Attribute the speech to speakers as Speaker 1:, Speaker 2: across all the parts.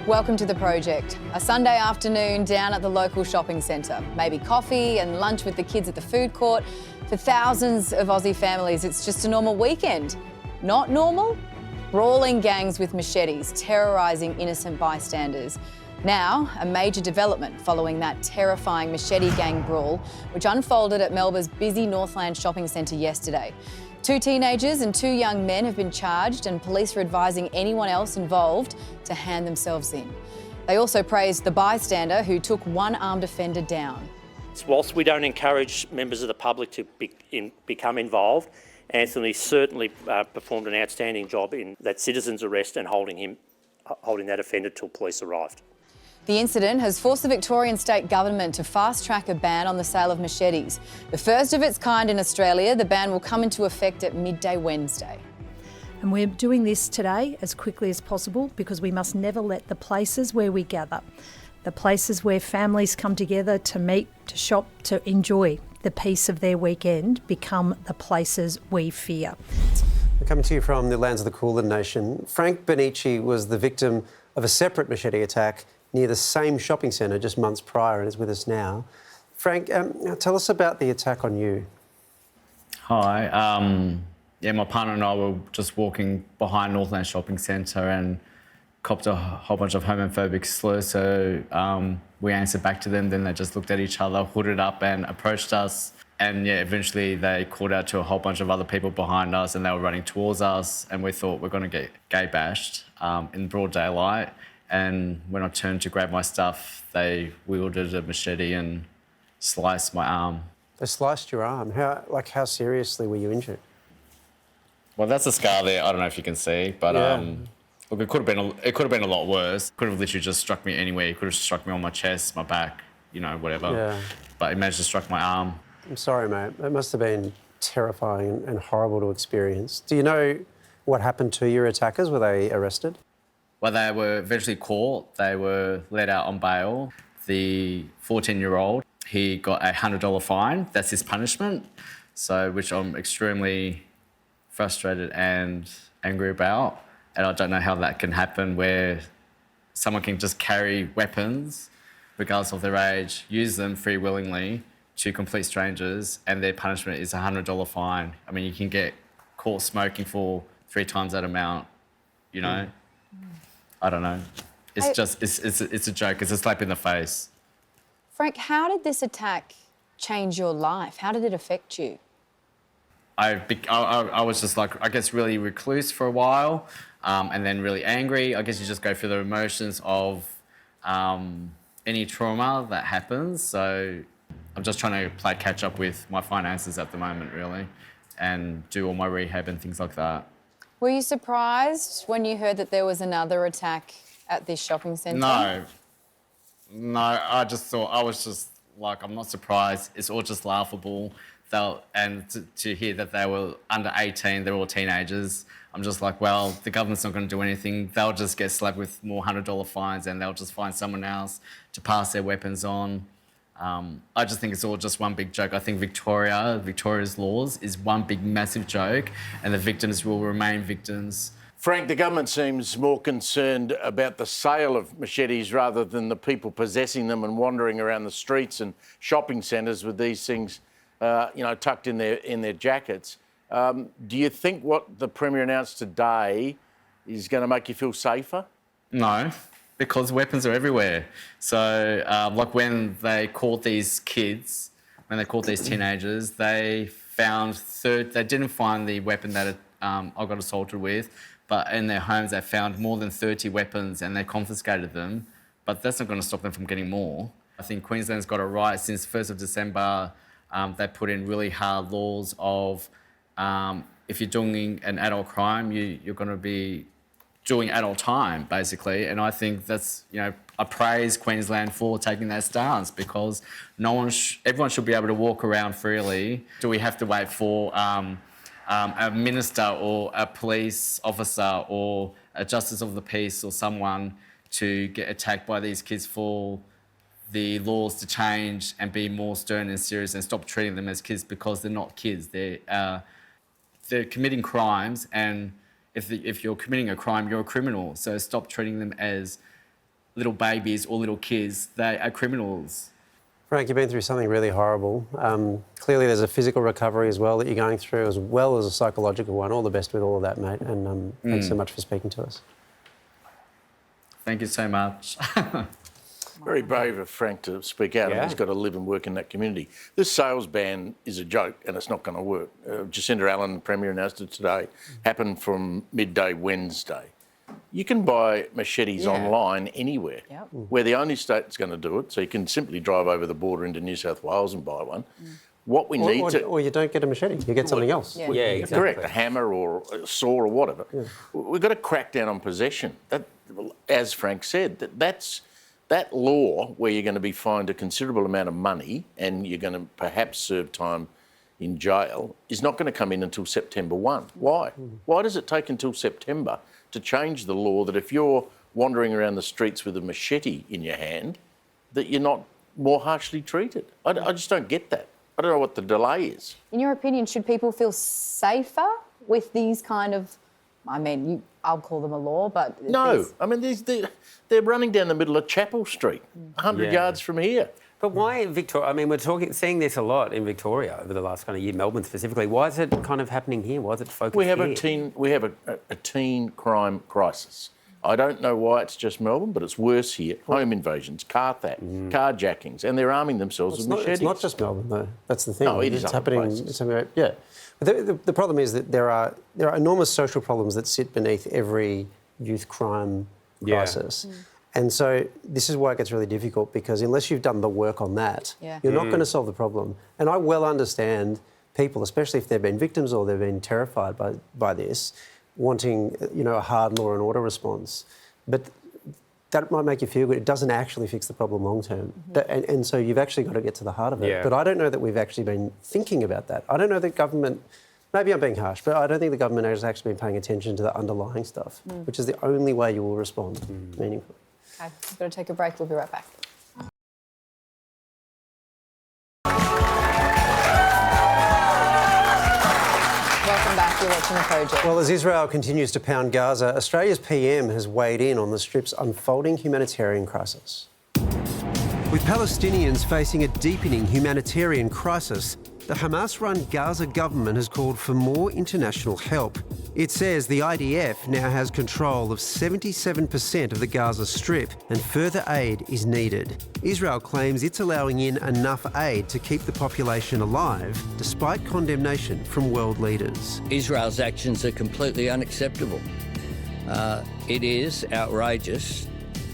Speaker 1: Welcome to The Project. A Sunday afternoon down at the local shopping centre. Maybe coffee and lunch with the kids at the food court. For thousands of Aussie families, it's just a normal weekend. Not normal? Brawling gangs with machetes, terrorising innocent bystanders. Now, a major development following that terrifying machete gang brawl, which unfolded at Melbourne's busy Northland shopping centre yesterday. 2 teenagers and 2 young men have been charged, and police are advising anyone else involved to hand themselves in. They also praised the bystander who took one armed offender down.
Speaker 2: Whilst we don't encourage members of the public to become involved, Anthony certainly performed an outstanding job in that citizen's arrest and holding that offender till police arrived.
Speaker 1: The incident has forced the Victorian state government to fast-track a ban on the sale of machetes. The first of its kind in Australia, the ban will come into effect at midday Wednesday.
Speaker 3: And we're doing this today as quickly as possible because we must never let the places where we gather, the places where families come together to meet, to shop, to enjoy the peace of their weekend, become the places we fear.
Speaker 4: We're coming to you from the lands of the Kulin Nation. Frank Bonnici was the victim of a separate machete attack near the same shopping centre just months prior and is with us now. Frank, tell us about the attack on you.
Speaker 5: Hi. My partner and I were just walking behind Northland Shopping Centre and copped a whole bunch of homophobic slurs, so we answered back to them. Then they just looked at each other, hooded up and approached us. And eventually they called out to a whole bunch of other people behind us and they were running towards us, and we thought we're going to get gay bashed in broad daylight. And when I turned to grab my stuff, they wielded a machete and sliced my arm.
Speaker 4: They sliced your arm. How seriously were you injured?
Speaker 5: Well, that's a scar there. I don't know if you can see, but look, it could have been a lot worse. Could have literally just struck me anywhere. It could have struck me on my chest, my back, whatever. Yeah. But it managed to strike my arm.
Speaker 4: I'm sorry, mate. It must have been terrifying and horrible to experience. Do you know what happened to your attackers? Were they arrested?
Speaker 5: Well, they were eventually caught. They were let out on bail. The 14-year-old, he got a $100 fine. That's his punishment. So, which I'm extremely frustrated and angry about. And I don't know how that can happen, where someone can just carry weapons, regardless of their age, use them free willingly to complete strangers, and their punishment is a $100 fine. I mean, you can get caught smoking for 3 times that amount, I don't know. It's it's a joke. It's a slap in the face.
Speaker 1: Frank, how did this attack change your life? How did it affect you?
Speaker 5: I was just I guess really recluse for a while, and then really angry. I guess you just go through the emotions of any trauma that happens. So I'm just trying to play catch up with my finances at the moment, really, and do all my rehab and things like that.
Speaker 1: Were you surprised when you heard that there was another attack at this shopping centre?
Speaker 5: No, I just thought, I'm not surprised. It's all just laughable. And to hear that they were under 18, they're all teenagers, I'm just like, well, the government's not going to do anything. They'll just get slapped with more $100 fines and they'll just find someone else to pass their weapons on. I just think it's all just one big joke. I think Victoria's laws is one big massive joke, and the victims will remain victims.
Speaker 6: Frank, the government seems more concerned about the sale of machetes rather than the people possessing them and wandering around the streets and shopping centres with these things, tucked in their jackets. Do you think what the Premier announced today is going to make you feel safer?
Speaker 5: No, because weapons are everywhere. So, when they caught these kids, when they caught these teenagers, they didn't find the weapon that I got assaulted with, but in their homes they found more than 30 weapons and they confiscated them. But that's not going to stop them from getting more. I think Queensland's got it right. Since 1st of December, they put in really hard laws of if you're doing an adult crime, you're going to be doing adult time, basically. And I think that's, I praise Queensland for taking that stance, because everyone should be able to walk around freely. Do we have to wait for a minister or a police officer or a justice of the peace or someone to get attacked by these kids for the laws to change and be more stern and serious and stop treating them as kids, because they're not kids. They're committing crimes, and if you're committing a crime, you're a criminal. So stop treating them as little babies or little kids, they are criminals.
Speaker 4: Frank, you've been through something really horrible. Clearly there's a physical recovery as well that you're going through, as well as a psychological one. All the best with all of that, mate, and thanks so much for speaking to us.
Speaker 5: Thank you so much.
Speaker 6: Very brave of Frank to speak out.
Speaker 7: Yeah.
Speaker 6: He's got to live and work in that community. This sales ban is a joke and it's not going to work. Jacinta Allan, the Premier, announced it today. Happened from midday Wednesday. You can buy machetes online anywhere.
Speaker 1: Yep.
Speaker 6: We're the only state that's going to do it, so you can simply drive over the border into New South Wales and buy one. What we need to...
Speaker 4: Or you don't get a machete, you get something else.
Speaker 1: Yeah.
Speaker 7: Yeah, exactly.
Speaker 6: Correct, a hammer or a saw or whatever. We've got to crack down on possession. That, as Frank said, that law where you're going to be fined a considerable amount of money and you're going to perhaps serve time in jail is not going to come in until September 1. Why? Why does it take until September to change the law that if you're wandering around the streets with a machete in your hand, that you're not more harshly treated? I just don't get that. I don't know what the delay is.
Speaker 1: In your opinion, should people feel safer with these kind of, I mean, I'll call them a law, but...
Speaker 6: No, I mean, they're running down the middle of Chapel Street, 100 yards from here.
Speaker 7: But why Victoria? I mean, we're seeing this a lot in Victoria over the last kind of year, Melbourne specifically. Why is it kind of happening here? Why is it focused
Speaker 6: We have
Speaker 7: here?
Speaker 6: a teen crime crisis. I don't know why it's just Melbourne, but it's worse here. Home invasions, carjackings, and they're arming themselves with machetes.
Speaker 4: It's not just Melbourne, though. That's the thing.
Speaker 6: No, it is
Speaker 4: it's
Speaker 6: other
Speaker 4: happening.
Speaker 6: places.
Speaker 4: Yeah. But the problem is that there are enormous social problems that sit beneath every youth crime crisis. And so this is why it gets really difficult, because unless you've done the work on that, you're not going to solve the problem. And I well understand people, especially if they've been victims or they've been terrified by this, wanting, a hard law and order response. But that might make you feel good. It doesn't actually fix the problem long term. And so you've actually got to get to the heart of it.
Speaker 7: Yeah.
Speaker 4: But I don't know that we've actually been thinking about that. I don't know that government, maybe I'm being harsh, but I don't think the government has actually been paying attention to the underlying stuff, which is the only way you will respond meaningfully.
Speaker 1: Okay, we've got to take a break. We'll be right back. Welcome back. You're watching The Project.
Speaker 4: Well, as Israel continues to pound Gaza, Australia's PM has weighed in on the Strip's unfolding humanitarian crisis. With Palestinians facing a deepening humanitarian crisis, the Hamas-run Gaza government has called for more international help. It says the IDF now has control of 77% of the Gaza Strip and further aid is needed. Israel claims it's allowing in enough aid to keep the population alive, despite condemnation from world leaders.
Speaker 8: Israel's actions are completely unacceptable. It is outrageous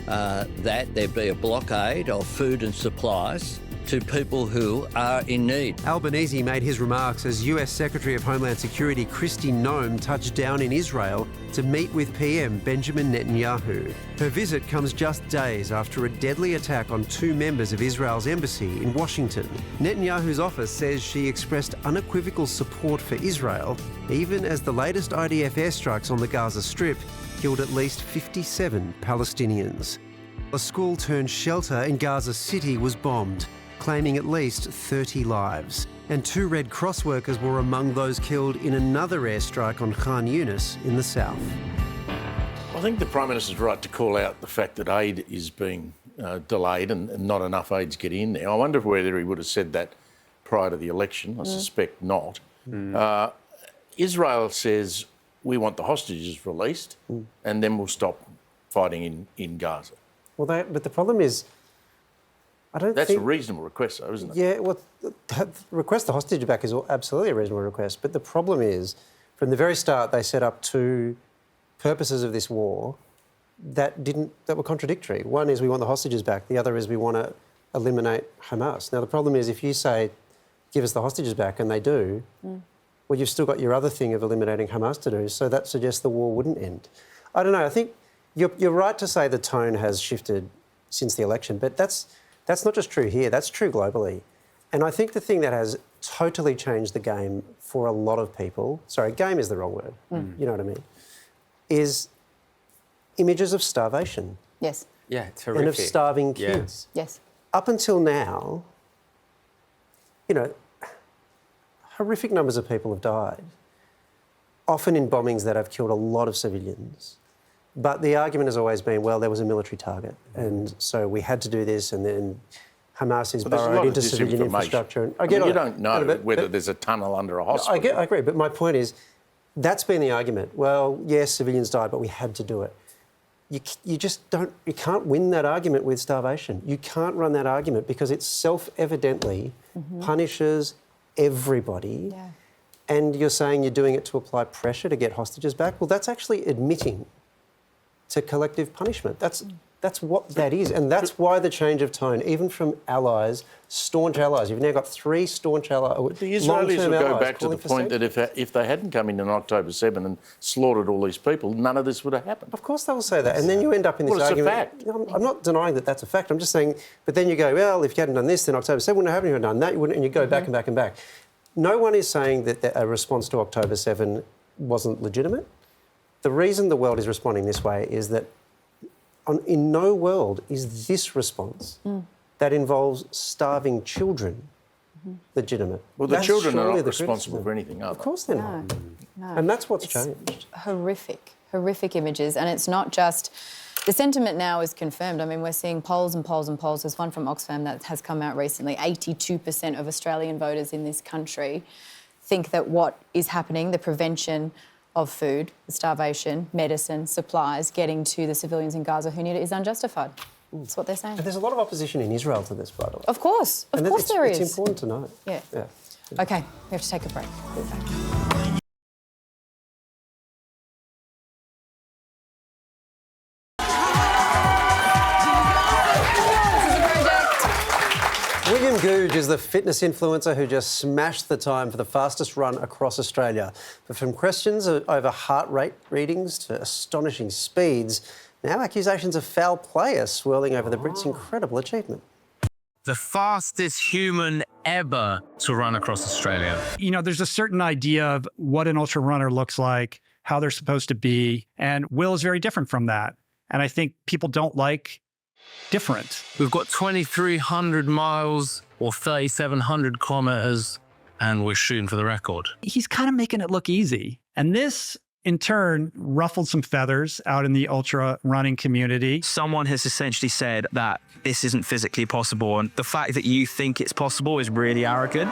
Speaker 8: that there be a blockade of food and supplies to people who are in need.
Speaker 4: Albanese made his remarks as US Secretary of Homeland Security Kristi Noem touched down in Israel to meet with PM Benjamin Netanyahu. Her visit comes just days after a deadly attack on 2 members of Israel's embassy in Washington. Netanyahu's office says she expressed unequivocal support for Israel, even as the latest IDF airstrikes on the Gaza Strip killed at least 57 Palestinians. A school turned shelter in Gaza City was bombed, claiming at least 30 lives. And 2 Red Cross workers were among those killed in another airstrike on Khan Yunis in the south.
Speaker 6: I think the Prime Minister's right to call out the fact that aid is being delayed and not enough aid's getting in there. I wonder whether he would have said that prior to the election. I suspect not. Israel says, we want the hostages released and then we'll stop fighting in Gaza.
Speaker 4: Well, but the problem is, I don't
Speaker 6: That's
Speaker 4: think...
Speaker 6: a reasonable request, though, isn't it?
Speaker 4: Yeah, well, request the hostage back is absolutely a reasonable request. But the problem is, from the very start, they set up 2 purposes of this war that were contradictory. One is we want the hostages back. The other is we want to eliminate Hamas. Now, the problem is if you say, give us the hostages back, and they do, well, you've still got your other thing of eliminating Hamas to do, so that suggests the war wouldn't end. I don't know. I think you're right to say the tone has shifted since the election, but that's not just true here, that's true globally. And I think the thing that has totally changed the game for a lot of people, sorry, game is the wrong word, you know what I mean, is images of starvation.
Speaker 1: Yes.
Speaker 7: Yeah, it's horrific.
Speaker 4: And of starving kids.
Speaker 1: Yes.
Speaker 4: Up until now, horrific numbers of people have died, often in bombings that have killed a lot of civilians. But the argument has always been, well, there was a military target, and so we had to do this, and then Hamas is burrowed into civilian infrastructure. And
Speaker 6: you don't know whether there's a tunnel under a hospital.
Speaker 4: I agree, but my point is, that's been the argument. Well, yes, civilians died, but we had to do it. You just don't. You can't win that argument with starvation. You can't run that argument because it self-evidently punishes everybody.
Speaker 1: Yeah.
Speaker 4: And you're saying you're doing it to apply pressure to get hostages back. Well, that's actually admitting to collective punishment. That's what that is, and that's why the change of tone, even from allies, staunch allies. You've now got 3 staunch allies.
Speaker 6: The Israelis would go back to the point that if they hadn't come in on October 7 and slaughtered all these people, none of this would have happened.
Speaker 4: Of course they will say that, and then you end up in this argument.
Speaker 6: It's a fact.
Speaker 4: I'm not denying that that's a fact. I'm just saying, but then you go, well, if you hadn't done this, then October 7 wouldn't have happened. If you hadn't done that, you wouldn't, and you go back and back and back. No one is saying that a response to October 7 wasn't legitimate. The reason the world is responding this way is that in no world is this response that involves starving children legitimate.
Speaker 6: Well, the children are not responsible for anything, are they?
Speaker 4: Of course they're not.
Speaker 1: No.
Speaker 4: And that's what's changed.
Speaker 1: Horrific images. And it's not just... The sentiment now is confirmed. I mean, we're seeing polls and polls and polls. There's one from Oxfam that has come out recently. 82% of Australian voters in this country think that what is happening, the prevention of food, starvation, medicine, supplies, getting to the civilians in Gaza who need it is unjustified. That's what they're saying.
Speaker 4: And there's a lot of opposition in Israel to this, by the way.
Speaker 1: Of course there is.
Speaker 4: It's important to know.
Speaker 1: Yeah. OK, we have to take a break. We'll be back.
Speaker 4: William Googe is the fitness influencer who just smashed the time for the fastest run across Australia. But from questions over heart rate readings to astonishing speeds, now accusations of foul play are swirling over the Brit's incredible achievement.
Speaker 9: The fastest human ever to run across Australia.
Speaker 10: You know, there's a certain idea of what an ultra runner looks like, how they're supposed to be, and Will is very different from that. And I think people don't like different.
Speaker 9: We've got 2,300 miles or 3,700 kilometres and we're shooting for the record.
Speaker 10: He's kind of making it look easy. And this, in turn, ruffled some feathers out in the ultra running community.
Speaker 11: Someone has essentially said that this isn't physically possible, and the fact that you think it's possible is really arrogant.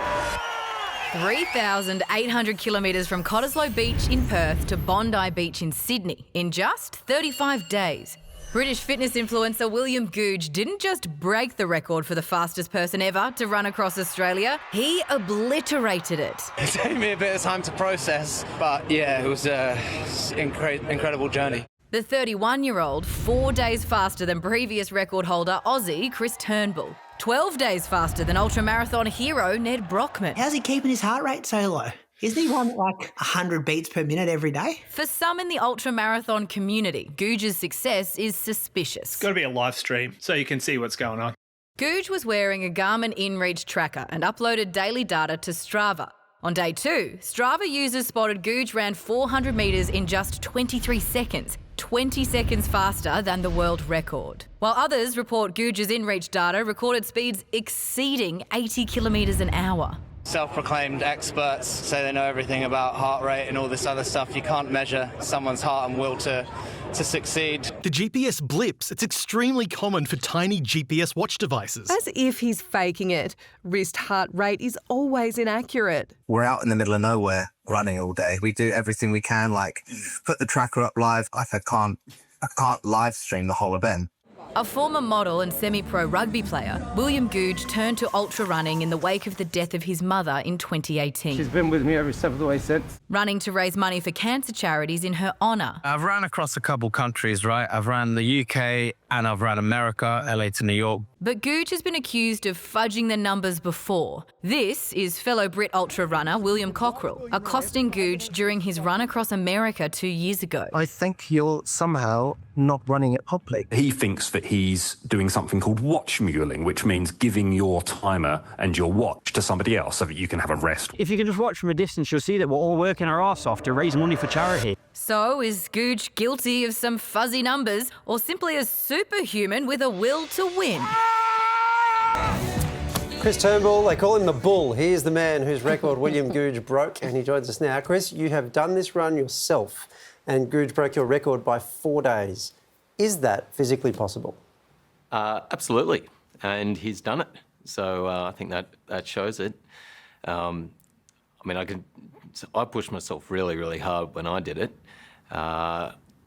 Speaker 12: 3,800 kilometres from Cottesloe Beach in Perth to Bondi Beach in Sydney in just 35 days. British fitness influencer William Googe didn't just break the record for the fastest person ever to run across Australia, he obliterated it.
Speaker 13: It took me a bit of time to process, but yeah, it was an incredible journey.
Speaker 12: The 31-year-old, 4 days faster than previous record holder Aussie Chris Turnbull. 12 days faster than ultramarathon hero Ned Brockman.
Speaker 14: How's he keeping his heart rate so low? Isn't he running like 100 beats per minute every day?
Speaker 12: For some in the ultramarathon community, Googe's success is suspicious.
Speaker 15: It's got to be a live stream so you can see what's going on.
Speaker 12: Googe was wearing a Garmin InReach tracker and uploaded daily data to Strava. On day 2, Strava users spotted Googe ran 400 metres in just 23 seconds, 20 seconds faster than the world record. While others report Googe's InReach data recorded speeds exceeding 80 kilometres an hour.
Speaker 13: Self-proclaimed experts say they know everything about heart rate and all this other stuff. You can't measure someone's heart and will to succeed.
Speaker 16: The GPS blips. It's extremely common for tiny GPS watch devices.
Speaker 17: As if he's faking it. Wrist heart rate is always inaccurate.
Speaker 18: We're out in the middle of nowhere running all day. We do everything we can, like put the tracker up live. I can't live stream the whole event.
Speaker 12: A former model and semi-pro rugby player, William Googe turned to ultra running in the wake of the death of his mother in 2018.
Speaker 19: She's been with me every step of the way since.
Speaker 12: Running to raise money for cancer charities in her honour.
Speaker 9: I've run across a couple countries, right? I've run the UK and I've run America, LA to New York.
Speaker 12: But Googe has been accused of fudging the numbers before. This is fellow Brit ultra runner William Cockrell, accosting Googe during his run across America 2 years ago.
Speaker 18: I think you're somehow not running it properly.
Speaker 20: He thinks that he's doing something called watch muling, which means giving your timer and your watch to somebody else so that you can have a rest.
Speaker 19: If you can just watch from a distance, you'll see that we're all working our arse off to raise money for charity.
Speaker 12: So is Googe guilty of some fuzzy numbers or simply a superhuman with a will to win?
Speaker 4: Chris Turnbull, they call him the Bull. He is the man whose record William Googe broke, and he joins us now. Chris, you have done this run yourself. and Googe broke your record by 4 days. Is that physically possible?
Speaker 21: Absolutely, and he's done it. So I think that shows it. I mean, I pushed myself really, really hard when I did it.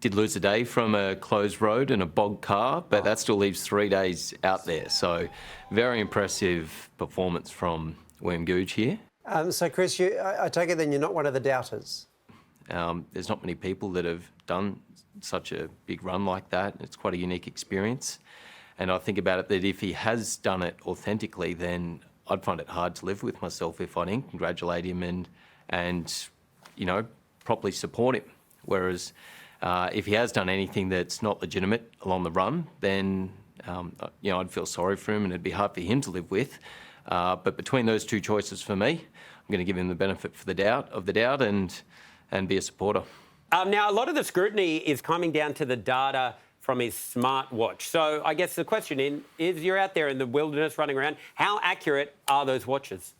Speaker 21: Did lose a day from a closed road and a bogged car, but that still leaves 3 days out there. So very impressive performance from William Googe here.
Speaker 4: So, Chris, I take it then you're not one of the doubters?
Speaker 21: There's not many people that have done such a big run like that. It's quite a unique experience. And I think about it that if he has done it authentically, then I'd find it hard to live with myself if I didn't congratulate him and you know, properly support him. Whereas if he has done anything that's not legitimate along the run, then you know, I'd feel sorry for him and it'd be hard for him to live with. But between those two choices for me, I'm going to give him the benefit of the doubt and be a supporter.
Speaker 7: Now, a lot of the scrutiny is coming down to the data from his smartwatch. So I guess the question is, you're out there in the wilderness running around, how accurate are those watches?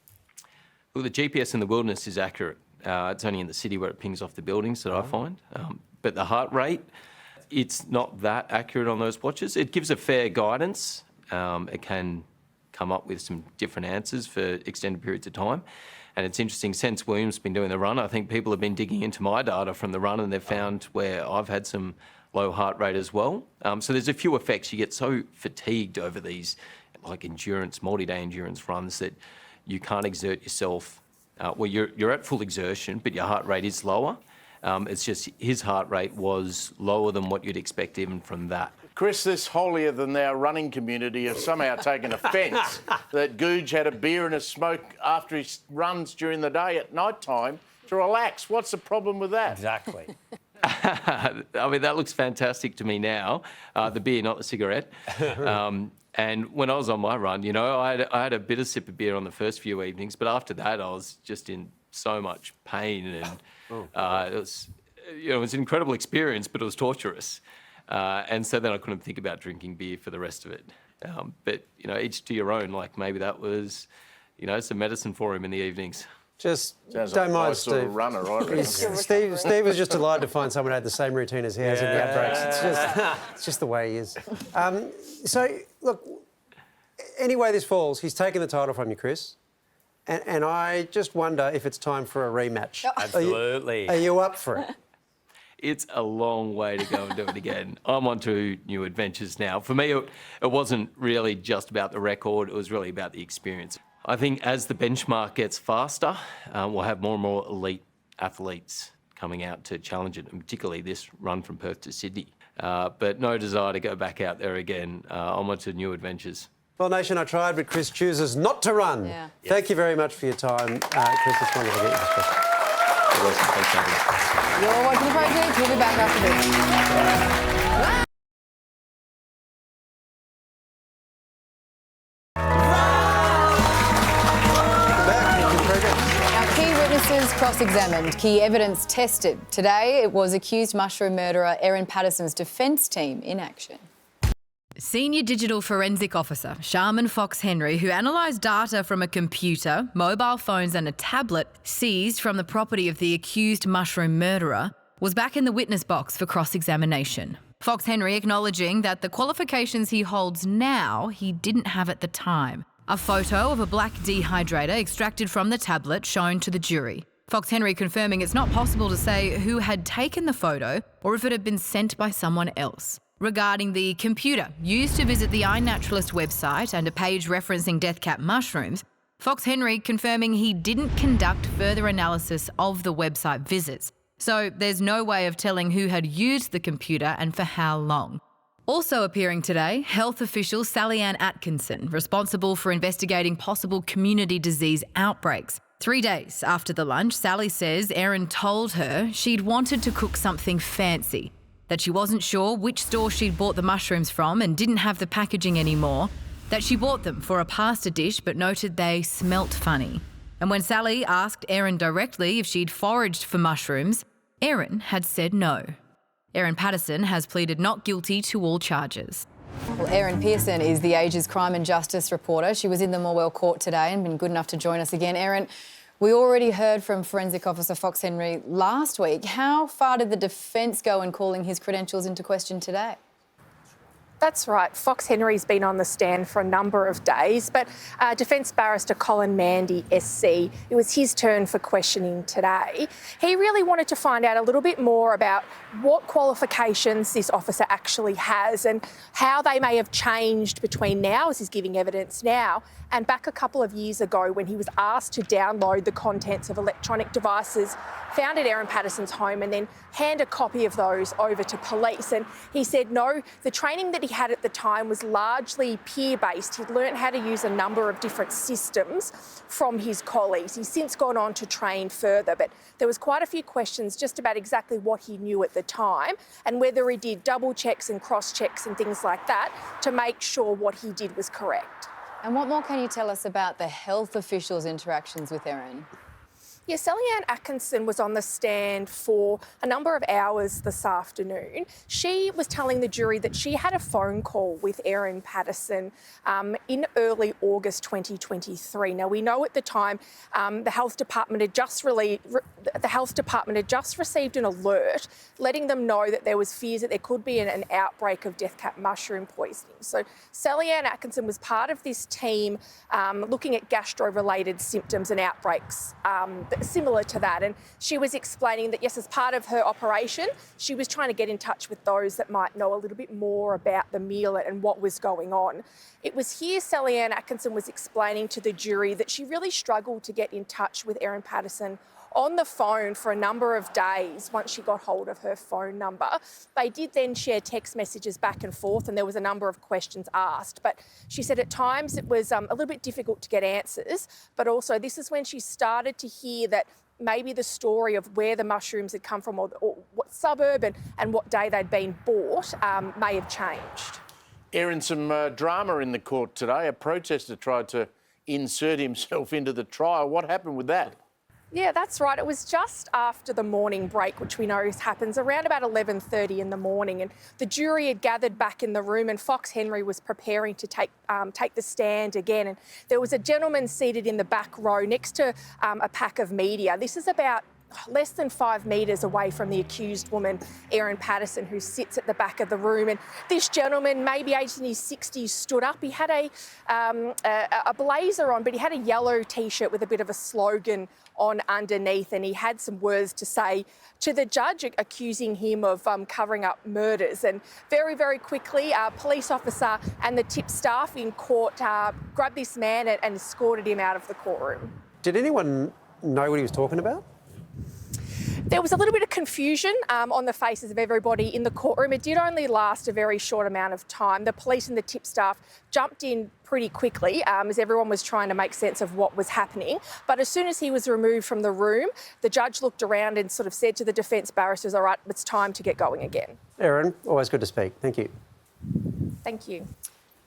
Speaker 21: Well, the GPS in the wilderness is accurate. It's only in the city where it pings off the buildings that I find. But the heart rate, it's not that accurate on those watches. It gives a fair guidance. It can come up with some different answers for extended periods of time. And it's interesting, since William's been doing the run, I think people have been digging into my data from the run and they've found where I've had some low heart rate as well. So there's a few effects. You get so fatigued over these like endurance, multi-day endurance runs that you can't exert yourself. Well, you're at full exertion, but your heart rate is lower. It's just his heart rate was lower than what you'd expect even from that.
Speaker 6: Chris, this holier-than-thou running community have somehow taken offence that Googe had a beer and a smoke after he runs during the day at night time to relax. What's the problem with that?
Speaker 7: Exactly.
Speaker 21: I mean, that looks fantastic to me now, the beer, not the cigarette. And when I was on my run, you know, I had a bit of sip of beer on the first few evenings, but after that I was just in so much pain and it was, you know, it was an incredible experience, but it was torturous. And so then I couldn't think about drinking beer for the rest of it. But, you know, each to your own, like maybe that was, you know, some medicine for him in the evenings.
Speaker 4: Just
Speaker 6: Sounds
Speaker 4: don't
Speaker 6: like
Speaker 4: mind
Speaker 6: my
Speaker 4: Steve.
Speaker 6: sort of runner, I reckon.
Speaker 4: Steve was just delighted to find someone who had the same routine as he has in the outbreaks. It's just the way he is. So, look, any way this falls, he's taken the title from you, Chris. And I just wonder if it's time for a rematch.
Speaker 7: Absolutely.
Speaker 4: Are you up for it?
Speaker 21: It's a long way to go and do it again. I'm on to new adventures now. For me, it wasn't really just about the record, it was really about the experience. I think as the benchmark gets faster, we'll have more and more elite athletes coming out to challenge it, and particularly this run from Perth to Sydney. But no desire to go back out there again. I'm on to new adventures.
Speaker 4: Well, Nation, I tried, but Chris chooses not to run.
Speaker 1: Yeah.
Speaker 4: Thank you very much for your time, Chris. It's wonderful to get you this question.
Speaker 21: You're welcome. Thanks, Anthony.
Speaker 1: You're watching the project. We'll be back after this. Now, key witnesses cross-examined, key evidence tested. Today, it was accused mushroom murderer Erin Patterson's defence team in action.
Speaker 12: Senior Digital Forensic Officer Sharman Fox Henry, who analysed data from a computer, mobile phones and a tablet seized from the property of the accused mushroom murderer, was back in the witness box for cross-examination. Fox Henry acknowledging that the qualifications he holds now he didn't have at the time. A photo of a black dehydrator extracted from the tablet shown to the jury. Fox Henry confirming it's not possible to say who had taken the photo or if it had been sent by someone else. Regarding the computer used to visit the iNaturalist website and a page referencing death cap mushrooms, Fox Henry confirming he didn't conduct further analysis of the website visits. So there's no way of telling who had used the computer and for how long. Also appearing today, health official Sally Ann Atkinson, responsible for investigating possible community disease outbreaks. 3 days after the lunch, Sally says Erin told her she'd wanted to cook something fancy, that she wasn't sure which store she'd bought the mushrooms from and didn't have the packaging anymore, that she bought them for a pasta dish but noted they smelt funny. And when Sally asked Erin directly if she'd foraged for mushrooms, Erin had said no. Erin Patterson has pleaded not guilty to all charges.
Speaker 1: Well, Erin Pearson is the Age's crime and justice reporter. She was in the Morwell court today and been good enough to join us again. Erin, We already heard from Forensic Officer Fox Henry last week. How far did the defence go in calling his credentials into question today?
Speaker 2: That's right. Fox Henry's been on the stand for a number of days, but Defence Barrister Colin Mandy, SC, it was his turn for questioning today. He really wanted to find out a little bit more about what qualifications this officer actually has and how they may have changed between now, as he's giving evidence now, and back a couple of years ago when he was asked to download the contents of electronic devices found at Erin Patterson's home and then hand a copy of those over to police. And he said no, the training that he had at the time was largely peer-based. He'd learnt how to use a number of different systems from his colleagues. He's since gone on to train further, but there was quite a few questions just about exactly what he knew at the time and whether he did double checks and cross checks and things like that to make sure what he did was correct.
Speaker 1: And what more can you tell us about the health officials' interactions with Erin?
Speaker 2: Yeah, Sally-Ann Atkinson was on the stand for a number of hours this afternoon. She was telling the jury that she had a phone call with Erin Patterson in early August 2023. Now, we know at the time the Health Department had just received an alert letting them know that there was fears that there could be an outbreak of death cap mushroom poisoning. So Sally-Ann Atkinson was part of this team looking at gastro-related symptoms and outbreaks similar to that. And she was explaining that, yes, as part of her operation, she was trying to get in touch with those that might know a little bit more about the meal and what was going on. It was here Sally-Ann Atkinson was explaining to the jury that she really struggled to get in touch with Erin Patterson on the phone for a number of days once she got hold of her phone number. They did then share text messages back and forth and there was a number of questions asked. But she said at times it was a little bit difficult to get answers, but also this is when she started to hear that maybe the story of where the mushrooms had come from or what suburb and what day they'd been bought may have changed.
Speaker 6: Erin, some drama in the court today. A protester tried to insert himself into the trial. What happened with that?
Speaker 2: Yeah, that's right. It was just after the morning break, which we know happens around about 11:30 in the morning, and the jury had gathered back in the room and Fox Henry was preparing to take the stand again. And there was a gentleman seated in the back row next to a pack of media. This is about less than 5 metres away from the accused woman, Erin Patterson, who sits at the back of the room. And this gentleman, maybe aged in his 60s, stood up. He had a blazer on, but he had a yellow T-shirt with a bit of a slogan on underneath, and he had some words to say to the judge accusing him of covering up murders. And very, very quickly, a police officer and the tip staff in court grabbed this man and escorted him out of the courtroom.
Speaker 4: Did anyone know what he was talking about?
Speaker 2: There was a little bit of confusion on the faces of everybody in the courtroom. It did only last a very short amount of time. The police and the tip staff jumped in pretty quickly as everyone was trying to make sense of what was happening. But as soon as he was removed from the room, the judge looked around and sort of said to the defence barristers, all right, it's time to get going again.
Speaker 4: Erin, always good to speak. Thank you.
Speaker 2: Thank you.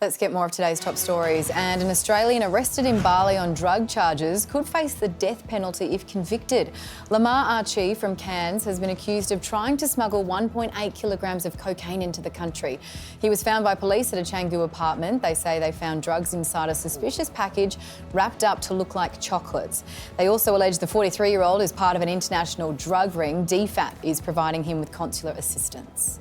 Speaker 1: Let's get more of today's top stories. And an Australian arrested in Bali on drug charges could face the death penalty if convicted. Lamar Archie from Cairns has been accused of trying to smuggle 1.8 kilograms of cocaine into the country. He was found by police at a Canggu apartment. They say they found drugs inside a suspicious package wrapped up to look like chocolates. They also allege the 43-year-old is part of an international drug ring. DFAT is providing him with consular assistance.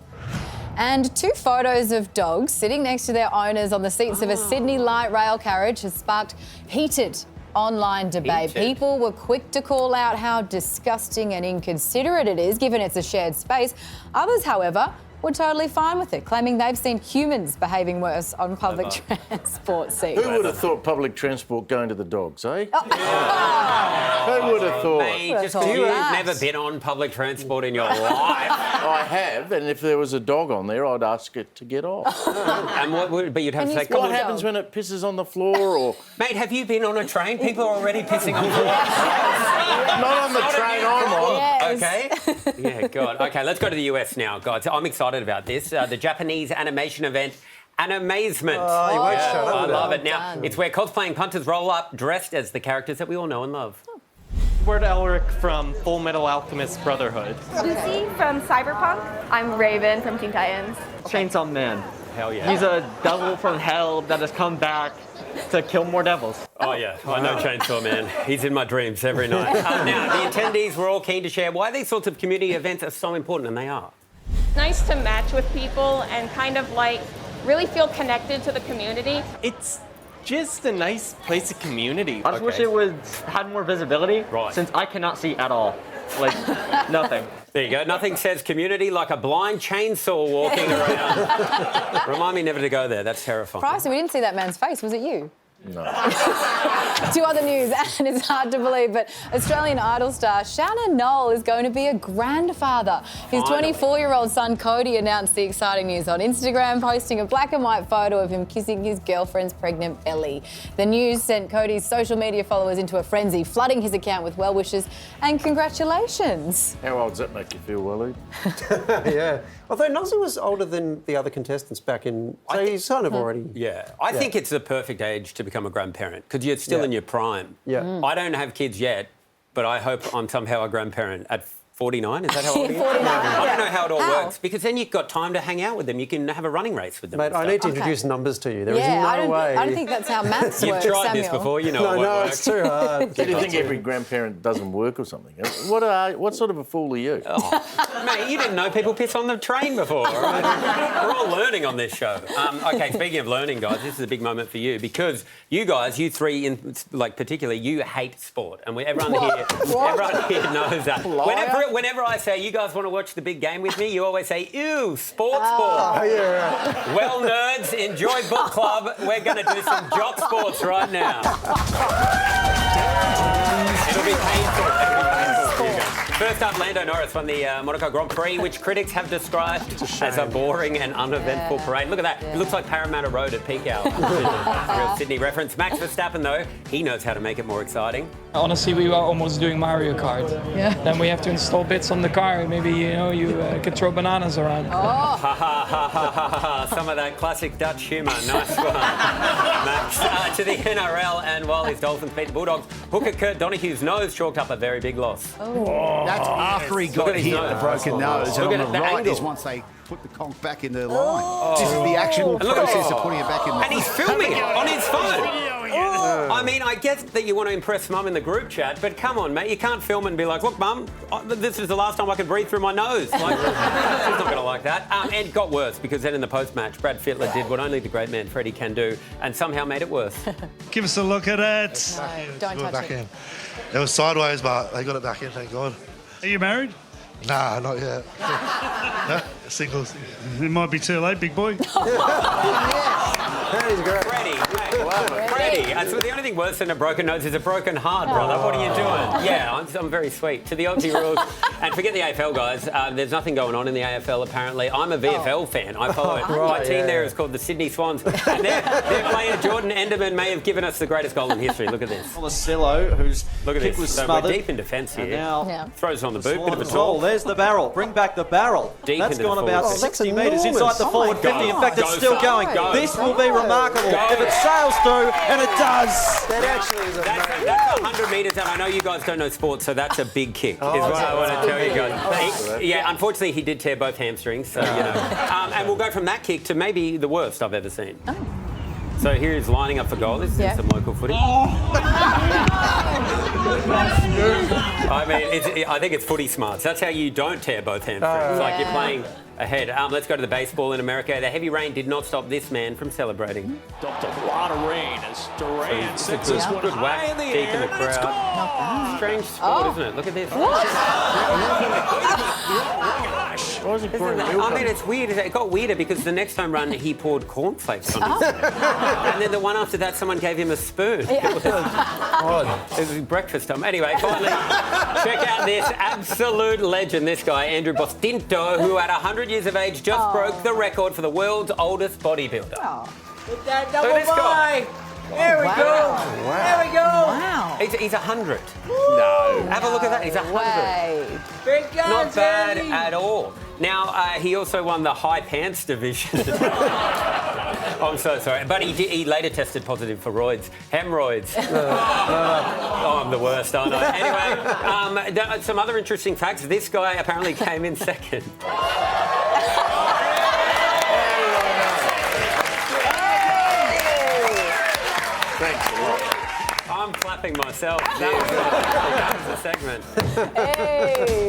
Speaker 1: And 2 photos of dogs sitting next to their owners on the seats of a Sydney light rail carriage has sparked heated online debate. People were quick to call out how disgusting and inconsiderate it is, given it's a shared space. Others, however, were totally fine with it, claiming they've seen humans behaving worse on public transport seats.
Speaker 6: Who would have thought public transport going to the dogs, eh? Who would have thought?
Speaker 7: Just because you've never been on public transport in your life.
Speaker 6: I have, and if there was a dog on there, I'd ask it to get off.
Speaker 7: And what would? But you'd have to say,
Speaker 6: what happens when it pisses on the floor? Or
Speaker 7: mate, have you been on a train? People are already pissing on floors.
Speaker 6: Not on the train I'm on.
Speaker 1: Yes.
Speaker 7: Okay. Yeah, God. Okay, let's go to the US now, guys. I'm excited about this. The Japanese animation event Animazement.
Speaker 4: Oh, you won't shut up.
Speaker 7: I love it. Now, it's where cosplaying punters roll up dressed as the characters that we all know and love.
Speaker 22: We're Elric from Full Metal Alchemist Brotherhood.
Speaker 23: Lucy from Cyberpunk. I'm Raven from Teen Titans.
Speaker 22: Chainsaw Man.
Speaker 7: hell yeah.
Speaker 22: He's a devil from hell that has come back to kill more devils.
Speaker 7: Oh, yeah. I know Chainsaw Man. He's in my dreams every night. Now, the attendees were all keen to share why these sorts of community events are so important, and they are.
Speaker 3: Nice to match with people and kind of like really feel connected to the community.
Speaker 22: It's just a nice place of community. I just wish it had more visibility, since I cannot see at all. Like, nothing.
Speaker 7: There you go. Nothing says community like a blind chainsaw walking around. Remind me never to go there. That's terrifying.
Speaker 1: Bryson, we didn't see that man's face. Was it you?
Speaker 6: No.
Speaker 1: To other news, and it's hard to believe, but Australian Idol star Shannon Noel is going to be a grandfather. His 24-year-old son Cody announced the exciting news on Instagram, posting a black and white photo of him kissing his girlfriend's pregnant belly. The news sent Cody's social media followers into a frenzy, flooding his account with well wishes and congratulations.
Speaker 6: How old does that make you feel, Wally?
Speaker 4: Yeah. Although Nozzy was older than the other contestants back in... So he's kind of already...
Speaker 7: Yeah. I think it's the perfect age to become a grandparent because you're still in your prime.
Speaker 4: Yeah.
Speaker 7: I don't have kids yet, but I hope I'm somehow a grandparent at 49. Is that how old you are?
Speaker 1: 49.
Speaker 7: I don't know how it all works because then you've got time to hang out with them. You can have a running race with them.
Speaker 4: Mate, I need to introduce numbers to you. There is no way.
Speaker 1: I don't think that's how maths
Speaker 7: You've
Speaker 1: works,
Speaker 7: tried
Speaker 1: Samuel.
Speaker 7: this before, you know
Speaker 4: No,
Speaker 7: it won't work.
Speaker 4: it's too hard.
Speaker 6: Do you think every grandparent doesn't work or something? What sort of a fool are you?
Speaker 7: Oh, mate, you didn't know people piss on the train before, all right? We're all learning on this show. OK, speaking of learning, guys, this is a big moment for you because you guys, you three, particularly, you hate sport. And everyone here knows that. Whenever I say you guys want to watch the big game with me, you always say, ew, sport.
Speaker 4: Oh, yeah, right.
Speaker 7: Well, nerds, enjoy book club. We're going to do some jock sports right now. It'll be painful. Here you go. First up, Lando Norris won the Monaco Grand Prix, which critics have described as a boring and uneventful parade. Look at that. It looks like Parramatta Road at peak hour. Real Sydney reference. Max Verstappen, though, he knows how to make it more exciting.
Speaker 5: Honestly, we were almost doing Mario Kart.
Speaker 1: Yeah.
Speaker 5: Then we have to install bits on the car. Maybe, you could throw bananas around.
Speaker 1: Oh.
Speaker 7: Ha ha ha ha ha ha. Some of that classic Dutch humour. Nice one, Max. To the NRL, and while his Dolphins beat the Bulldogs, hooker Kurt Donohue's nose chalked up a very big loss.
Speaker 23: That's after he got hit the broken nose.
Speaker 7: Look
Speaker 23: And
Speaker 7: at
Speaker 23: on the
Speaker 7: the
Speaker 23: right
Speaker 7: angle.
Speaker 23: is once they put the conch back in the line. This is the actual process of putting it back in the...
Speaker 7: And he's filming it on his phone. I mean, I get that you want to impress Mum in the group chat, but come on, mate, you can't film and be like, look, Mum, this is the last time I could breathe through my nose. Like, she's not going to like that. And it got worse because then in the post-match, Brad Fittler did what only the great man Freddie can do and somehow made it worse.
Speaker 24: Give us a look at it.
Speaker 1: No, don't touch
Speaker 24: back
Speaker 1: it.
Speaker 24: in. It was sideways, but they got it back in, thank God.
Speaker 10: Are you married?
Speaker 24: Nah, not yet. No, singles.
Speaker 10: It might be too late, big boy.
Speaker 7: Freddie, so the only thing worse than a broken nose is a broken heart, brother. What are you doing? Yeah, I'm very sweet. To the Aussie rules, and forget the AFL, guys. There's nothing going on in the AFL, apparently. I'm a VFL fan. I follow it. My team there is called the Sydney Swans, and their player Jordan Enderman may have given us the greatest goal in history. Look at this.
Speaker 25: Marcelo, whose kick was
Speaker 7: So
Speaker 25: smothered.
Speaker 7: we're deep in defence here.
Speaker 25: And now
Speaker 7: Throws on the boot, bit of a
Speaker 25: goal.
Speaker 7: tool.
Speaker 25: There's the barrel. Bring back the barrel.
Speaker 7: Deep
Speaker 25: That's
Speaker 7: into
Speaker 25: gone
Speaker 7: the
Speaker 25: about
Speaker 7: forward.
Speaker 25: 60 metres inside the forward 50. In fact, it's
Speaker 7: Go,
Speaker 25: still
Speaker 7: son.
Speaker 25: going.
Speaker 7: Go.
Speaker 25: This will be remarkable
Speaker 7: Go.
Speaker 25: if it sails through, and it does.
Speaker 4: That actually is
Speaker 7: That's 100 metres, and I know you guys don't know sports, so that's a big kick, is what I want to tell you guys. Yeah, unfortunately, he did tear both hamstrings, so, you know. And we'll go from that kick to maybe the worst I've ever seen. So here he's lining up for goal. This is some local footy. I mean, I think it's footy smarts. That's how you don't tear both hamstrings. Like you're playing ahead. Let's go to the baseball in America. The heavy rain did not stop this man from celebrating.
Speaker 26: Dumped a lot of rain as Durant sends this one
Speaker 7: Good
Speaker 26: high
Speaker 7: whack
Speaker 26: in the
Speaker 7: deep
Speaker 26: air,
Speaker 7: in the
Speaker 26: and it's
Speaker 7: crowd. Strange sport, isn't it? Look at this.
Speaker 6: Why was he pouring milk
Speaker 7: I
Speaker 6: on
Speaker 7: mean,
Speaker 6: it?
Speaker 7: it's weird. It got weirder because the next home run, he poured cornflakes on his head. And then the one after that, someone gave him a spoon. It was odd. It was breakfast time. Anyway, finally, check out this absolute legend, this guy, Andrew Bostinto, who at 100 years of age just broke the record for the world's oldest bodybuilder.
Speaker 25: With that
Speaker 7: Look at this guy.
Speaker 25: There we go.
Speaker 7: Wow.
Speaker 25: There we go.
Speaker 1: Wow.
Speaker 7: He's 100. No. Have a look at that. He's 100.
Speaker 25: Big guns,
Speaker 7: Not bad
Speaker 25: Andy.
Speaker 7: at all. Now, he also won the high pants division. Oh, I'm so sorry. But he later tested positive for roids. Hemorrhoids. Oh, I'm the worst, aren't I? Anyway, some other interesting facts. This guy apparently came in second.
Speaker 6: Thanks a lot.
Speaker 7: I'm clapping myself. That was the segment.
Speaker 1: Hey,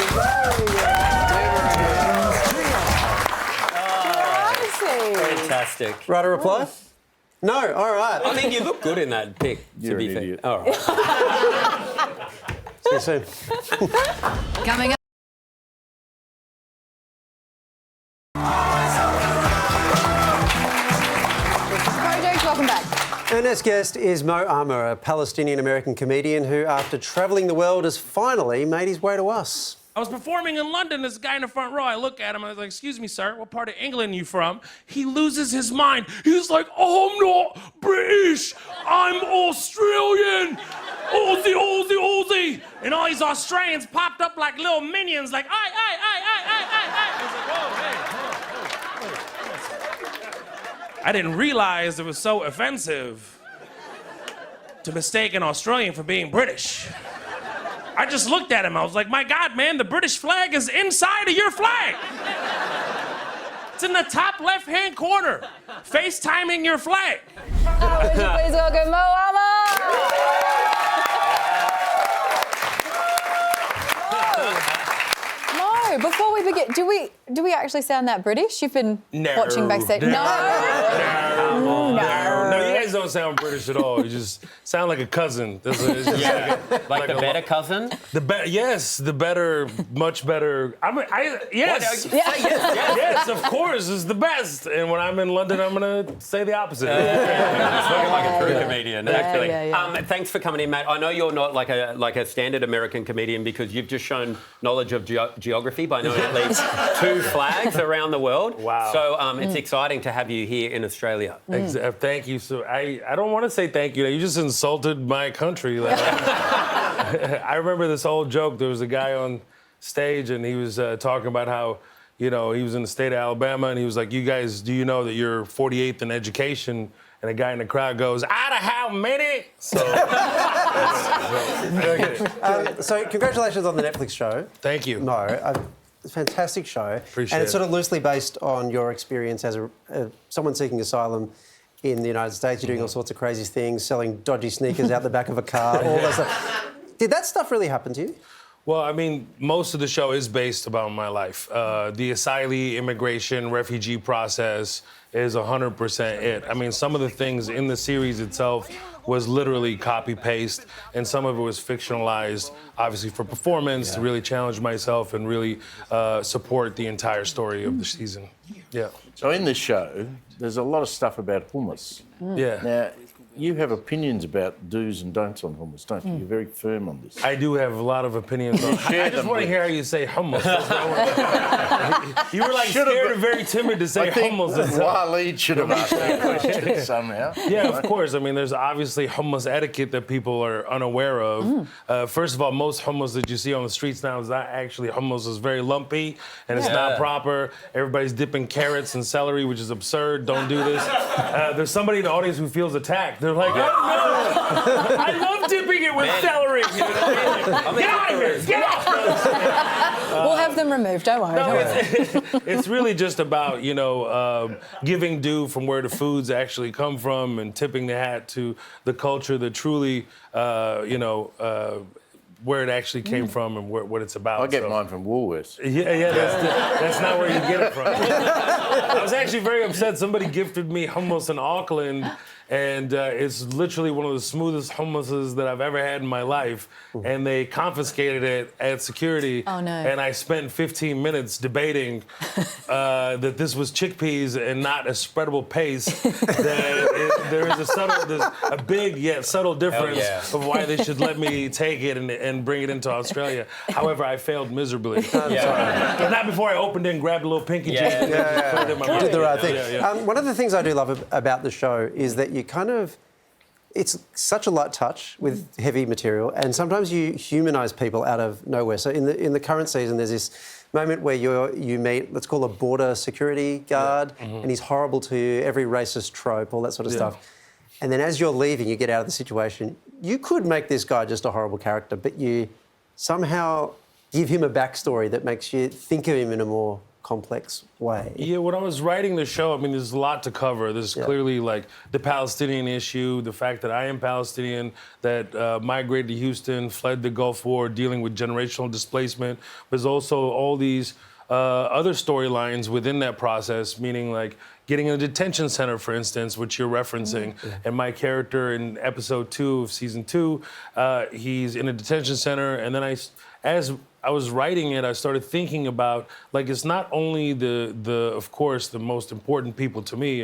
Speaker 7: Fantastic.
Speaker 4: Right, a reply? No, all right.
Speaker 7: I mean, you look good in that pic, to be fair.
Speaker 6: Idiot.
Speaker 7: All right.
Speaker 4: See you soon.
Speaker 12: Coming up.
Speaker 1: Welcome back.
Speaker 4: Our next guest is Amer, a Palestinian-American comedian who, after travelling the world, has finally made his way to us.
Speaker 8: I was performing in London, this guy in the front row, I look at him, I was like, excuse me, sir, what part of England are you from? He loses his mind. He's like, oh, I'm not British, I'm Australian. Aussie, Aussie, Aussie. And all these Australians popped up like little minions, like, aye. I was like, whoa, hey, hold on. I didn't realize it was so offensive to mistake an Australian for being British. I just looked at him. I was like, my God, man, the British flag is inside of your flag. It's in the top left-hand corner, FaceTiming your flag.
Speaker 1: Would you please welcome Amer? No, before we begin, do we actually sound that British? You've been watching backstage.
Speaker 11: No, you guys don't sound British at all. You just sound like a cousin. It's just
Speaker 7: like the better cousin?
Speaker 11: Yes, the better, much better. Yes. Yes, of course, it's the best. And when I'm in London, I'm going to say the opposite.
Speaker 7: Spoken like a true comedian, actually. Thanks for coming in, Matt. I know you're not like a standard American comedian because you've just shown knowledge of geography by knowing at least 2 flags around the world.
Speaker 11: Wow.
Speaker 7: So it's exciting to have you here in Australia.
Speaker 11: Thank you. So I don't want to say thank you. You just insulted my country. I remember this old joke. There was a guy on stage and he was talking about how, he was in the state of Alabama and he was like, you guys, do you know that you're 48th in education? And a guy in the crowd goes, out of how many? So,
Speaker 4: so congratulations on the Netflix show.
Speaker 11: Thank you.
Speaker 4: No, it's a fantastic show.
Speaker 11: Appreciate
Speaker 4: and it's
Speaker 11: it.
Speaker 4: sort of loosely based on your experience as someone seeking asylum in the United States. You're doing all sorts of crazy things, selling dodgy sneakers out the back of a car, all that stuff. Did that stuff really happen to you?
Speaker 11: Well, I mean, most of the show is based about my life. The asylee, immigration, refugee process is 100% it. I mean, some of the things in the series itself was literally copy-paste, and some of it was fictionalized, obviously for performance, to really challenge myself and really support the entire story of the season. Yeah.
Speaker 6: So in this show, there's a lot of stuff about hummus.
Speaker 11: Yeah.
Speaker 6: Now, you have opinions about do's and don'ts on hummus, don't you? You're very firm on this.
Speaker 11: I do have a lot of opinions on it. I just want to hear how you say hummus. You were like scared and very timid to say hummus.
Speaker 6: Waleed should have asked that question somehow.
Speaker 11: Yeah, of course. I mean, there's obviously hummus etiquette that people are unaware of. First of all, most hummus that you see on the streets now is not actually hummus. It's very lumpy and it's not proper. Everybody's dipping carrots and celery, which is absurd. Don't do this. There's somebody in the audience who feels attacked. They're like, oh, no, I love dipping it with celery. You know what I mean? Get out of here! Get out!
Speaker 1: We'll have them removed. Don't worry.
Speaker 11: No, it's really just about giving due from where the foods actually come from and tipping the hat to the culture that truly where it actually came from and what it's about.
Speaker 6: I get mine from Woolworths.
Speaker 11: Yeah, that's not where you get it from. I was actually very upset. Somebody gifted me hummus in Auckland, and it's literally one of the smoothest hummuses that I've ever had in my life. And they confiscated it at security. Oh, no. And I spent 15 minutes debating that this was chickpeas and not a spreadable paste. There is a big yet subtle difference of why they should let me take it and bring it into Australia. However, I failed miserably. But not before I opened it and grabbed a little pinky juice. Put it in my mouth.
Speaker 4: Did the right thing. One of the things I do love about the show is that you it's such a light touch with heavy material, and sometimes you humanise people out of nowhere. So in the current season, there's this moment where you meet, let's call a border security guard, and he's horrible to you, every racist trope, all that sort of stuff. And then as you're leaving, you get out of the situation. You could make this guy just a horrible character, but you somehow give him a backstory that makes you think of him in a more complex way.
Speaker 11: Yeah, when I was writing the show, I mean, there's a lot to cover. There's clearly like the Palestinian issue, the fact that I am Palestinian, that migrated to Houston, fled the Gulf War, dealing with generational displacement. There's also all these other storylines within that process, meaning like getting in a detention center, for instance, which you're referencing. And my character in episode 2 of season 2, he's in a detention center. And then as I was writing it, I started thinking about, like, it's not only of course, the most important people to me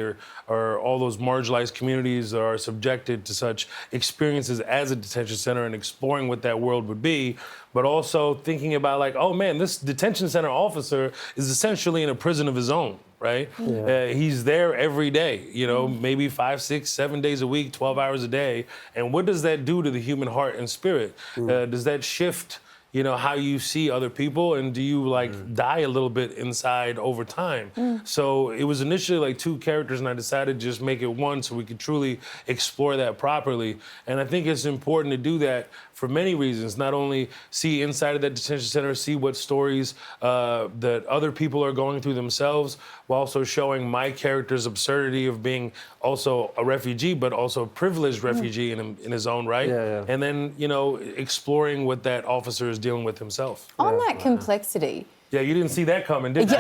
Speaker 11: are all those marginalized communities that are subjected to such experiences as a detention center and exploring what that world would be, but also thinking about, like, oh man, this detention center officer is essentially in a prison of his own, right? He's there every day, you know, maybe 5, 6, 7 days a week, 12 hours a day. And what does that do to the human heart and spirit? Does that shift, you know, how you see other people, and do you like die a little bit inside over time? So it was initially like 2 characters, and I decided to just make it one so we could truly explore that properly. And I think it's important to do that for many reasons. Not only see inside of that detention center, see what stories that other people are going through themselves, while also showing my character's absurdity of being also a refugee, but also a privileged refugee in his own right. And then, you know, exploring what that officer is dealing with himself.
Speaker 1: On that complexity.
Speaker 11: Yeah, you didn't see that coming, did you?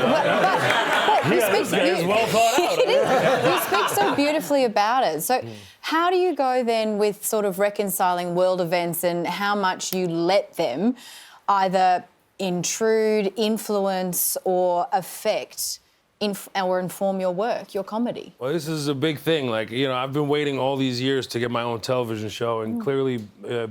Speaker 1: You speak so beautifully about it. So how do you go then with sort of reconciling world events and how much you let them either intrude, influence or affect or inform your work, your comedy?
Speaker 11: Well, this is a big thing. Like, you know, I've been waiting all these years to get my own television show, and clearly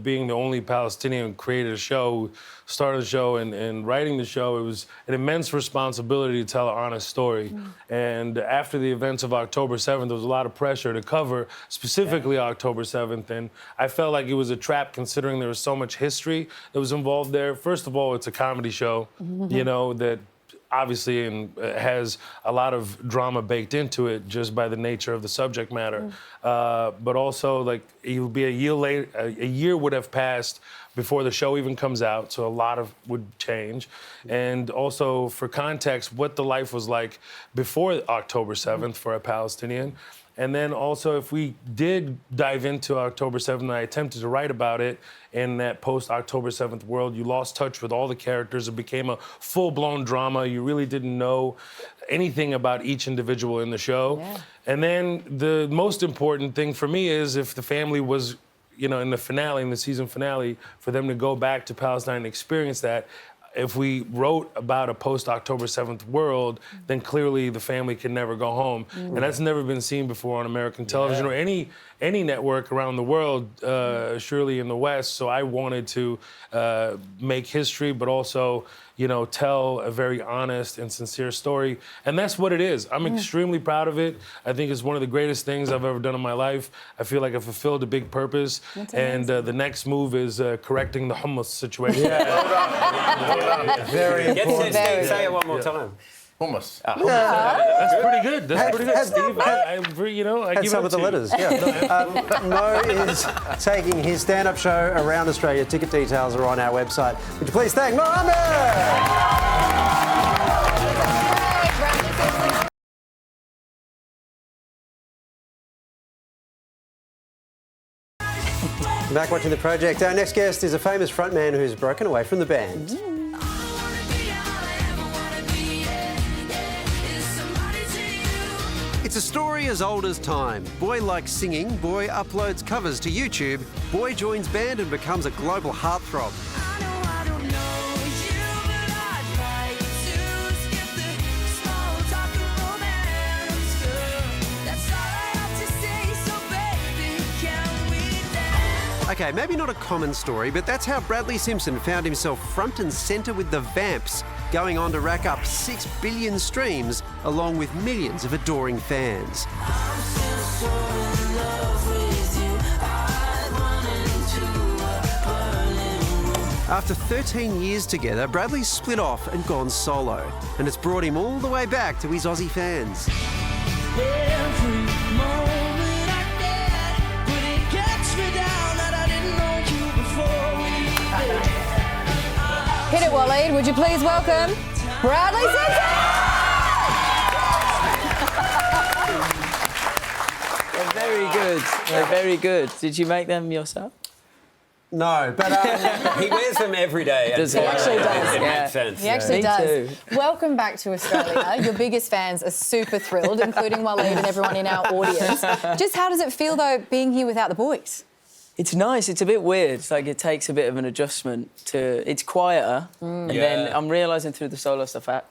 Speaker 11: being the only Palestinian who created a show, started a show, and writing the show, it was an immense responsibility to tell an honest story. And after the events of October 7th, there was a lot of pressure to cover specifically October 7th, and I felt like it was a trap considering there was so much history that was involved there. First of all, it's a comedy show, you know, that obviously and has a lot of drama baked into it just by the nature of the subject matter. But also, like, it would be a year later, a year would have passed before the show even comes out, so a lot of would change. And also, for context, what the life was like before October 7th for a Palestinian. And then also, if we did dive into October 7th, and I attempted to write about it in that post-October 7th world, you lost touch with all the characters. It became a full-blown drama. You really didn't know anything about each individual in the show. And then the most important thing for me is if the family was, you know, in the finale, in the season finale, for them to go back to Palestine and experience that. If we wrote about a post-October 7th world, then clearly the family can never go home. And that's never been seen before on American television or any network around the world, surely in the West. So I wanted to make history, but also, you know, tell a very honest and sincere story. And that's what it is. I'm extremely proud of it. I think it's one of the greatest things I've ever done in my life. I feel like I fulfilled a big purpose. And the next move is correcting the hummus situation.
Speaker 4: Very important.
Speaker 7: Say it one more time.
Speaker 6: Hummus.
Speaker 11: That's pretty good. That's pretty good, Steve. I give
Speaker 4: some
Speaker 11: it
Speaker 4: of the
Speaker 11: to
Speaker 4: letters.
Speaker 11: you.
Speaker 4: Mo is taking his stand-up show around Australia. Ticket details are on our website. Would you please thank Mo Amer? Back watching The Project. Our next guest is a famous frontman who's broken away from the band. It's a story as old as time. Boy likes singing, boy uploads covers to YouTube, boy joins band and becomes a global heartthrob. Okay, maybe not a common story, but that's how Bradley Simpson found himself front and centre with the Vamps, going on to rack up 6 billion streams, along with millions of adoring fans. After 13 years together, Bradley's split off and gone solo, and it's brought him all the way back to his Aussie fans.
Speaker 1: Hit it, Waleed. Would you please welcome Bradley Simpson?
Speaker 9: They're very good. They're very good. Did you make them yourself?
Speaker 4: No, but
Speaker 7: he wears them every day.
Speaker 9: Does
Speaker 1: he actually does?
Speaker 7: It makes sense.
Speaker 1: He actually does.
Speaker 9: too.
Speaker 1: Welcome back to Australia. Your biggest fans are super thrilled, including Waleed and everyone in our audience. Just how does it feel, though, being here without the boys?
Speaker 9: It's nice. It's a bit weird. It's like it takes a bit of an adjustment to. It's quieter, and then I'm realising through the solo stuff I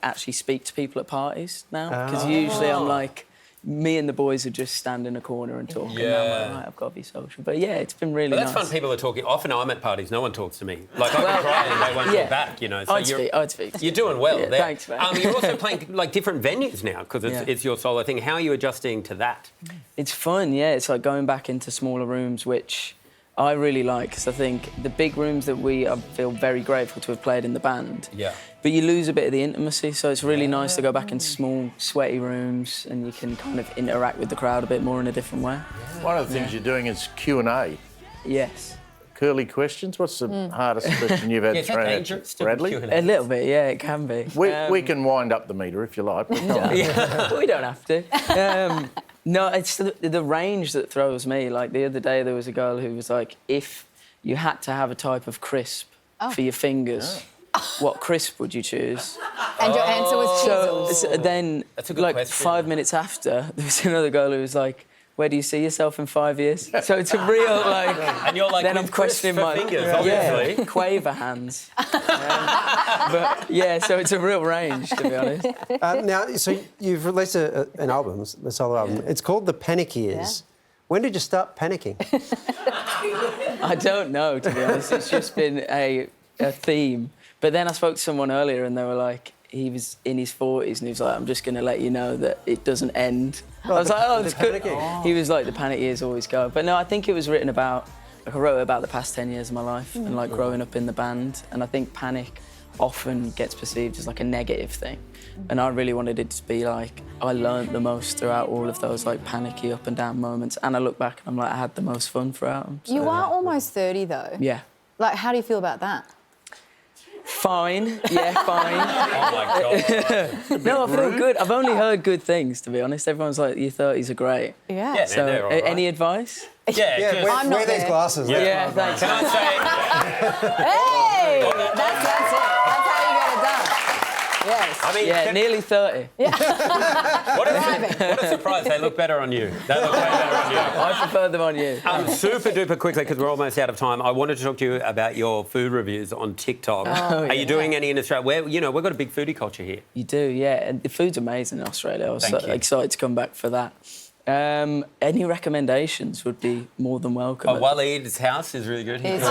Speaker 9: actually speak to people at parties now, because usually I'm like, me and the boys would just stand in a corner and talk. And now I'm like, right, I've got to be social. But yeah, it's been really
Speaker 7: that's
Speaker 9: nice.
Speaker 7: fun. People are talking. Often I'm at parties, no one talks to me. Like I can cry and they won't talk back. You know. So
Speaker 9: I'd speak.
Speaker 7: You're doing well there.
Speaker 9: Thanks, man.
Speaker 7: You're also playing like different venues now because it's your solo thing. How are you adjusting to that?
Speaker 9: It's fun. Yeah, it's like going back into smaller rooms, which I really like, because I think the big rooms that I feel very grateful to have played in the band.
Speaker 7: Yeah.
Speaker 9: But you lose a bit of the intimacy, so it's really nice to go back in small, sweaty rooms and you can kind of interact with the crowd a bit more in a different way.
Speaker 6: One of the things you're doing is Q&A.
Speaker 9: Yes.
Speaker 6: Curly questions. What's the hardest question you've had thrown at you, Bradley?
Speaker 9: A little bit, yeah, it can be.
Speaker 6: We can wind up the meter if you like.
Speaker 9: We don't have to. No, it's the range that throws me. Like the other day, there was a girl who was like, if you had to have a type of crisp for your fingers, what crisp would you choose?
Speaker 1: And your answer was chisels.
Speaker 9: So then, like question. 5 minutes after, there was another girl who was like, where do you see yourself in 5 years? So it's a real, like...
Speaker 7: And you're like,
Speaker 9: then I'm questioning my...
Speaker 7: fingers, obviously.
Speaker 9: Quaver hands. But, yeah, so it's a real range, to be honest.
Speaker 4: Now, so you've released an album, a solo album. It's called The Panic Years. Yeah. When did you start panicking?
Speaker 9: I don't know, to be honest. It's just been a theme. But then I spoke to someone earlier and they were like, he was in his 40s and he was like, I'm just going to let you know that it doesn't end. I was like, oh, that's good. He was like, the panic years always go. But no, I think it was written about, I wrote about the past 10 years of my life and like growing up in the band. And I think panic often gets perceived as like a negative thing. And I really wanted it to be like, I learned the most throughout all of those like panicky up and down moments. And I look back and I'm like, I had the most fun throughout them. So,
Speaker 1: you are almost 30 though.
Speaker 9: Yeah.
Speaker 1: Like, how do you feel about that?
Speaker 9: Fine, yeah, fine.
Speaker 7: Oh my God.
Speaker 9: No, I feel good. I've only heard good things, to be honest. Everyone's like, your 30s are great.
Speaker 1: Yeah.
Speaker 9: So,
Speaker 7: they're all right.
Speaker 9: Any advice?
Speaker 7: Yeah,
Speaker 4: wear these glasses.
Speaker 9: Yeah, thanks.
Speaker 7: Can I say...
Speaker 1: Hey! That's it. That's how you get it done. Yes.
Speaker 9: I mean, nearly 30.
Speaker 1: Yeah.
Speaker 7: What a surprise. They look better on you. They look way better on you.
Speaker 9: I prefer them on you.
Speaker 7: Super duper quickly, because we're almost out of time, I wanted to talk to you about your food reviews on TikTok. Are you doing any in Australia? We've got a big foodie culture here.
Speaker 9: You do, yeah. And the food's amazing in Australia. I was so excited to come back for that. Any recommendations would be more than welcome.
Speaker 7: Waleed's house is really good.
Speaker 1: It's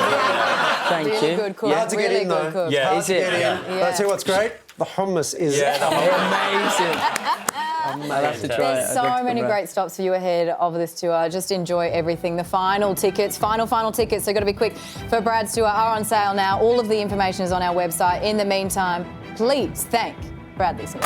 Speaker 9: Thank
Speaker 1: really
Speaker 9: you.
Speaker 1: good cook.
Speaker 4: Hard to get in, though.
Speaker 1: Cook.
Speaker 9: Yeah.
Speaker 4: Hard to get in.
Speaker 1: Yeah.
Speaker 4: But I tell you what's great, the hummus is
Speaker 9: amazing. I'll have to try
Speaker 1: There's so many great stops for you ahead of this tour. Just enjoy everything. The final tickets, final tickets, so got to be quick, for Brad's tour are on sale now. All of the information is on our website. In the meantime, please thank Bradley Smith.